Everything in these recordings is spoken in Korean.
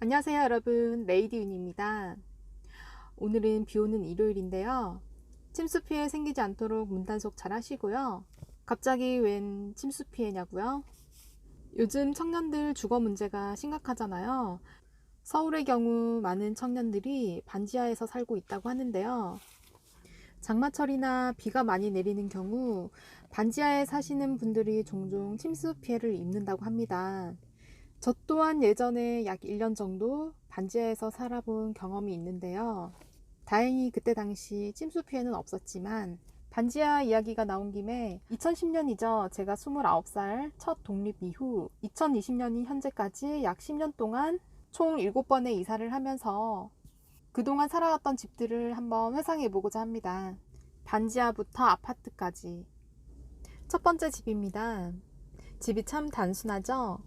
안녕하세요 여러분, 레이디윤입니다. 오늘은 비오는 일요일인데요. 침수 피해 생기지 않도록 문단속 잘 하시고요. 갑자기 웬 침수 피해냐고요? 요즘 청년들 주거 문제가 심각하잖아요. 서울의 경우 많은 청년들이 반지하에서 살고 있다고 하는데요. 장마철이나 비가 많이 내리는 경우 반지하에 사시는 분들이 종종 침수 피해를 입는다고 합니다. 저 또한 예전에 약 1년 정도 반지하에서 살아본 경험이 있는데요. 다행히 그때 당시 침수 피해는 없었지만 반지하 이야기가 나온 김에 2010년이죠. 제가 29살 첫 독립 이후 2020년인 현재까지 약 10년 동안 총 7번의 이사를 하면서 그동안 살아왔던 집들을 한번 회상해보고자 합니다. 반지하부터 아파트까지. 첫 번째 집입니다. 집이 참 단순하죠?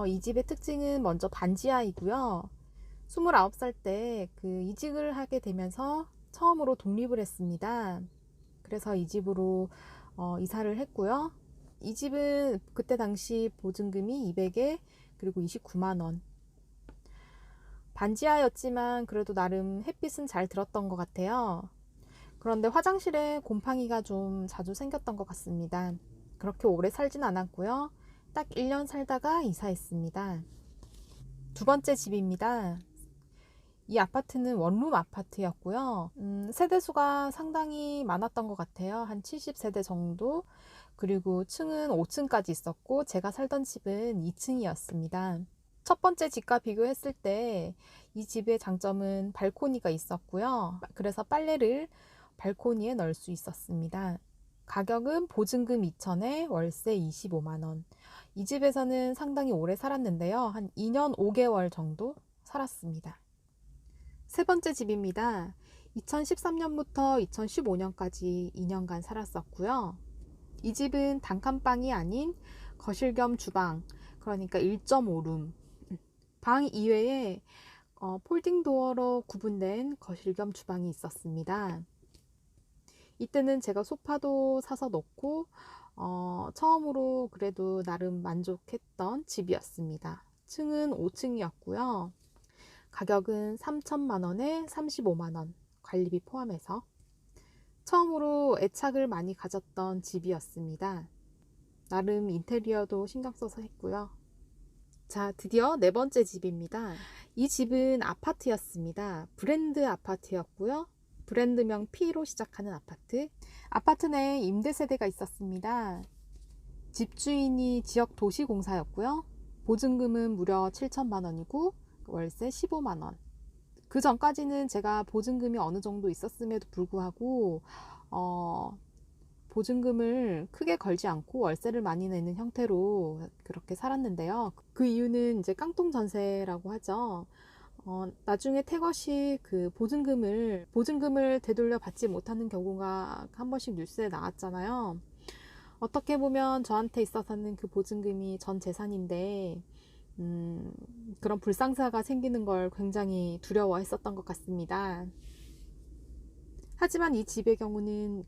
이 집의 특징은 먼저 반지하이고요. 29살 때 이직을 하게 되면서 처음으로 독립을 했습니다. 그래서 이 집으로 이사를 했고요. 이 집은 그때 당시 보증금이 200에 그리고 29만 원. 반지하였지만 그래도 나름 햇빛은 잘 들었던 것 같아요. 그런데 화장실에 곰팡이가 좀 자주 생겼던 것 같습니다. 그렇게 오래 살진 않았고요. 딱 1년 살다가 이사했습니다. 두 번째 집입니다. 이 아파트는 원룸 아파트였고요. 세대수가 상당히 많았던 것 같아요. 한 70세대 정도. 그리고 층은 5층까지 있었고 제가 살던 집은 2층이었습니다. 첫 번째 집과 비교했을 때 이 집의 장점은 발코니가 있었고요. 그래서 빨래를 발코니에 넣을 수 있었습니다. 가격은 보증금 2천에 월세 25만 원. 이 집에서는 상당히 오래 살았는데요. 한 2년 5개월 정도 살았습니다. 세 번째 집입니다. 2013년부터 2015년까지 2년간 살았었고요. 이 집은 단칸방이 아닌 거실 겸 주방, 그러니까 1.5룸. 방 이외에 폴딩 도어로 구분된 거실 겸 주방이 있었습니다. 이때는 제가 소파도 사서 넣고 처음으로 그래도 나름 만족했던 집이었습니다. 층은 5층이었고요. 가격은 3천만 원에 35만 원, 관리비 포함해서 처음으로 애착을 많이 가졌던 집이었습니다. 나름 인테리어도 신경 써서 했고요. 자, 드디어 네 번째 집입니다. 이 집은 아파트였습니다. 브랜드 아파트였고요. 브랜드명 P로 시작하는 아파트. 아파트 내에 임대 세대가 있었습니다. 집주인이 지역 도시공사였고요. 보증금은 무려 7천만 원이고 월세 15만 원. 그 전까지는 제가 보증금이 어느 정도 있었음에도 불구하고 보증금을 크게 걸지 않고 월세를 많이 내는 형태로 그렇게 살았는데요. 그 이유는 이제 깡통 전세라고 하죠. 나중에 태거 시 보증금을 되돌려 받지 못하는 경우가 한 번씩 뉴스에 나왔잖아요. 어떻게 보면 저한테 있어서는 그 보증금이 전 재산인데 그런 불상사가 생기는 걸 굉장히 두려워했었던 것 같습니다. 하지만 이 집의 경우는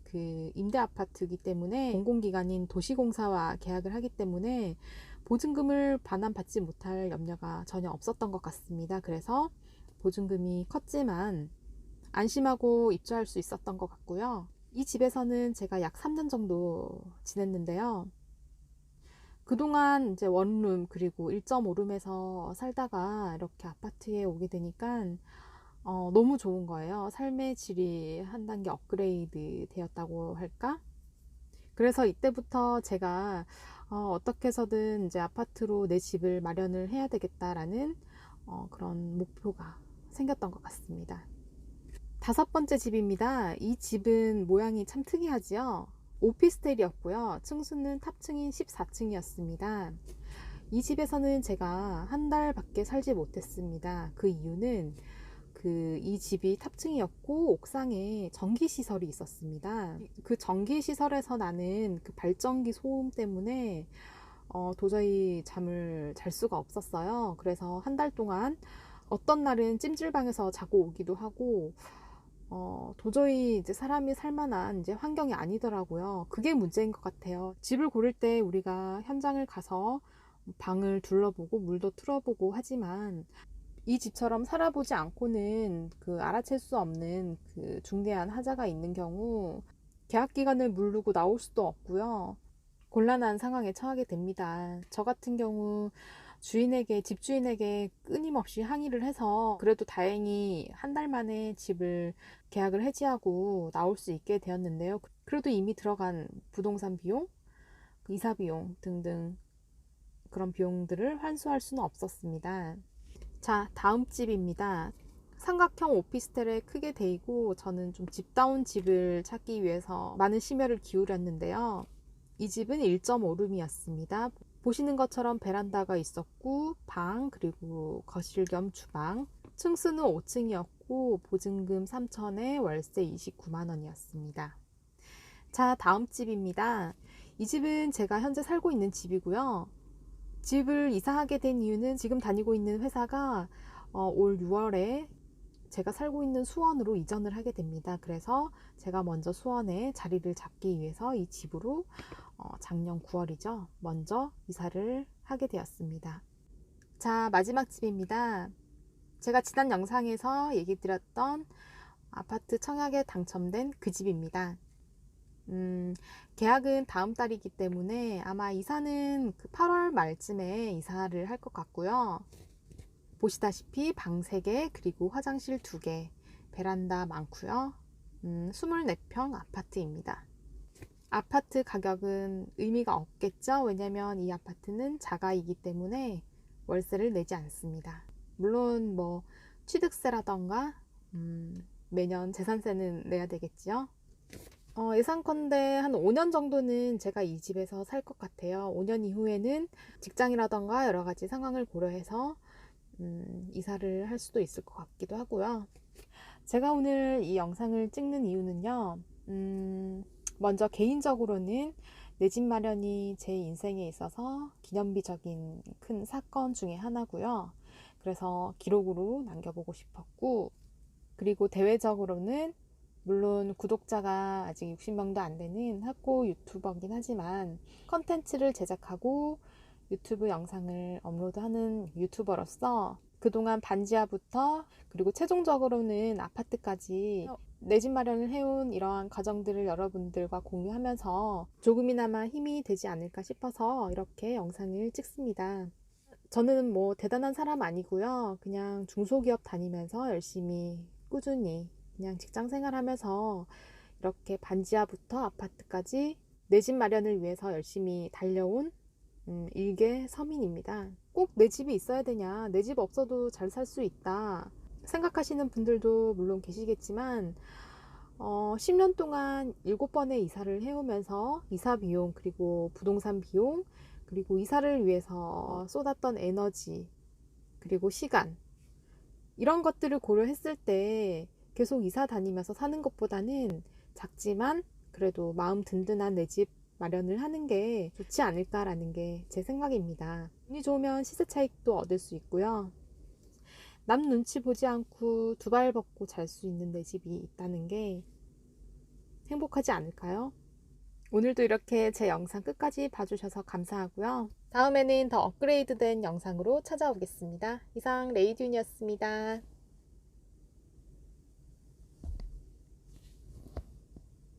임대 아파트이기 때문에 공공기관인 도시공사와 계약을 하기 때문에 보증금을 반환받지 못할 염려가 전혀 없었던 것 같습니다. 그래서 보증금이 컸지만 안심하고 입주할 수 있었던 것 같고요. 이 집에서는 제가 약 3년 정도 지냈는데요. 그동안 이제 원룸 그리고 1.5룸에서 살다가 이렇게 아파트에 오게 되니까 너무 좋은 거예요. 삶의 질이 한 단계 업그레이드 되었다고 할까? 그래서 이때부터 제가 어떻게 해서든 이제 아파트로 내 집을 마련을 해야 되겠다라는 그런 목표가 생겼던 것 같습니다. 다섯 번째 집입니다. 이 집은 모양이 참 특이하지요. 오피스텔이었고요. 층수는 탑층인 14층이었습니다. 이 집에서는 제가 한 달밖에 살지 못했습니다. 그 이유는 이 집이 탑층이었고 옥상에 전기시설이 있었습니다. 그 전기시설에서 나는 그 발전기 소음 때문에 도저히 잠을 잘 수가 없었어요. 그래서 한 달 동안 어떤 날은 찜질방에서 자고 오기도 하고 도저히 이제 사람이 살만한 이제 환경이 아니더라고요. 그게 문제인 것 같아요. 집을 고를 때 우리가 현장을 가서 방을 둘러보고 물도 틀어보고 하지만 이 집처럼 살아보지 않고는 알아챌 수 없는 중대한 하자가 있는 경우 계약 기간을 무르고 나올 수도 없고요. 곤란한 상황에 처하게 됩니다. 저 같은 경우 집주인에게 끊임없이 항의를 해서 그래도 다행히 한 달 만에 집을 계약을 해지하고 나올 수 있게 되었는데요. 그래도 이미 들어간 부동산 비용, 이사 비용 등등 그런 비용들을 환수할 수는 없었습니다. 자, 다음 집입니다. 삼각형 오피스텔에 크게 데이고 저는 좀 집다운 집을 찾기 위해서 많은 심혈을 기울였는데요. 이 집은 1.5룸이었습니다. 보시는 것처럼 베란다가 있었고 방 그리고 거실 겸 주방, 층수는 5층이었고 보증금 3천에 월세 29만 원이었습니다. 자, 다음 집입니다. 이 집은 제가 현재 살고 있는 집이고요. 집을 이사하게 된 이유는 지금 다니고 있는 회사가 올 6월에 제가 살고 있는 수원으로 이전을 하게 됩니다. 그래서 제가 먼저 수원에 자리를 잡기 위해서 이 집으로 작년 9월이죠. 먼저 이사를 하게 되었습니다. 자, 마지막 집입니다. 제가 지난 영상에서 얘기 드렸던 아파트 청약에 당첨된 그 집입니다. 계약은 다음 달이기 때문에 아마 이사는 8월 말쯤에 이사를 할 것 같고요. 보시다시피 방 3개 그리고 화장실 2개, 베란다 많고요. 24평 아파트입니다. 아파트 가격은 의미가 없겠죠. 왜냐면 이 아파트는 자가이기 때문에 월세를 내지 않습니다. 물론 취득세라던가 매년 재산세는 내야 되겠지요. 예상컨대 한 5년 정도는 제가 이 집에서 살 것 같아요. 5년 이후에는 직장이라던가 여러 가지 상황을 고려해서 이사를 할 수도 있을 것 같기도 하고요. 제가 오늘 이 영상을 찍는 이유는요. 먼저 개인적으로는 내 집 마련이 제 인생에 있어서 기념비적인 큰 사건 중에 하나고요. 그래서 기록으로 남겨보고 싶었고, 그리고 대외적으로는 물론 구독자가 아직 60명도 안 되는 학고 유튜버긴 하지만 컨텐츠를 제작하고 유튜브 영상을 업로드하는 유튜버로서 그동안 반지하부터 그리고 최종적으로는 아파트까지 내 집 마련을 해온 이러한 과정들을 여러분들과 공유하면서 조금이나마 힘이 되지 않을까 싶어서 이렇게 영상을 찍습니다. 저는 대단한 사람 아니고요. 그냥 중소기업 다니면서 열심히 꾸준히 그냥 직장 생활하면서 이렇게 반지하부터 아파트까지 내 집 마련을 위해서 열심히 달려온 일개 서민입니다. 꼭 내 집이 있어야 되냐, 내 집 없어도 잘 살 수 있다 생각하시는 분들도 물론 계시겠지만 10년 동안 7번의 이사를 해오면서 이사 비용 그리고 부동산 비용 그리고 이사를 위해서 쏟았던 에너지 그리고 시간 이런 것들을 고려했을 때 계속 이사 다니면서 사는 것보다는 작지만 그래도 마음 든든한 내 집 마련을 하는 게 좋지 않을까라는 게 제 생각입니다. 운이 좋으면 시세 차익도 얻을 수 있고요. 남 눈치 보지 않고 두 발 벗고 잘 수 있는 내 집이 있다는 게 행복하지 않을까요? 오늘도 이렇게 제 영상 끝까지 봐주셔서 감사하고요. 다음에는 더 업그레이드된 영상으로 찾아오겠습니다. 이상 레이디윤이었습니다.